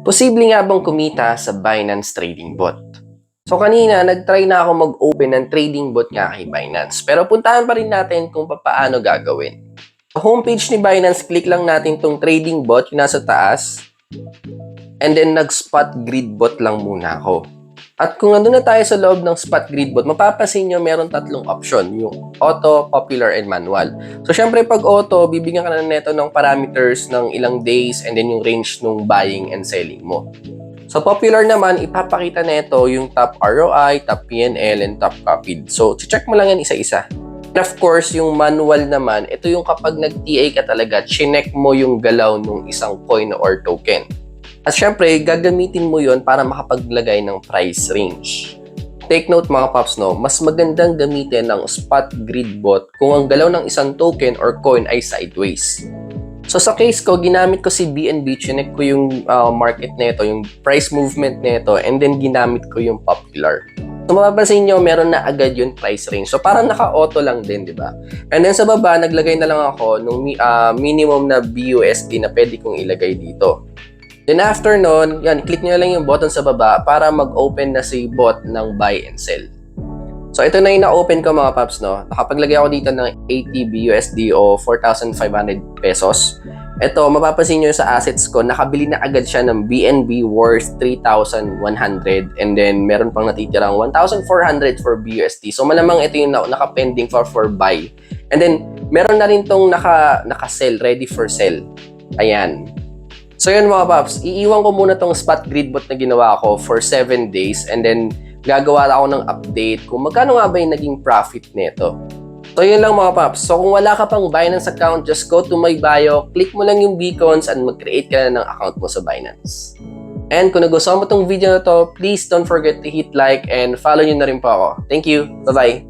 Posible nga bang kumita sa Binance Trading Bot? So kanina, nag-try na ako mag-open ng trading bot nga kay Binance. Pero puntahan pa rin natin kung paano gagawin. Sa homepage ni Binance, click lang natin tong trading bot, yung nasa taas. And then nag-spot grid bot lang muna ako. At kung nandun na tayo sa loob ng spot grid bot, mapapansin nyo meron tatlong option, yung auto, popular, and manual. So syempre pag auto, bibigyan ka na neto ng parameters ng ilang days and then yung range ng buying and selling mo. So popular naman, ipapakita neto yung top ROI, top PNL, and top copied. So check mo lang yan isa-isa. And of course, yung manual naman, ito yung kapag nag-TA ka talaga, chinek mo yung galaw ng isang coin or token. At syempre, gagamitin mo yon para makapaglagay ng price range. Take note mga paps, no, mas magandang gamitin ng spot grid bot kung ang galaw ng isang token or coin ay sideways. So sa case ko, ginamit ko si BNB, chinek ko yung market nito, yung price movement nito, and then ginamit ko yung popular. So mapapansin nyo, meron na agad yung price range. So parang naka-auto lang din, di ba? And then sa baba, naglagay na lang ako ng minimum na BUSD na pwede kong ilagay dito. Then after nun, yan, click nyo lang yung button sa baba para mag-open na si bot ng buy and sell. So ito na yung na-open ko mga paps, no? Nakapaglagay ako dito ng 80 BUSD o 4,500 pesos. Ito, mapapansin nyo sa assets ko, nakabili na agad siya ng BNB worth 3,100 and then meron pang natitirang 1,400 for BUSD. So malamang ito yung naka-pending for buy. And then meron na rin tong naka-sell, ready for sell. Ayan. So yun mga paps, iiwan ko muna tong spot grid bot na ginawa ko for 7 days and then gagawa ako ng update kung magkano nga ba yung naging profit nito. So yun lang mga paps. So kung wala ka pang Binance account, just go to my bio, click mo lang yung beacons and mag-create ka na ng account mo sa Binance. And kung nagustuhan mo tong video na to, please don't forget to hit like and follow nyo na rin po ako. Thank you. Bye-bye.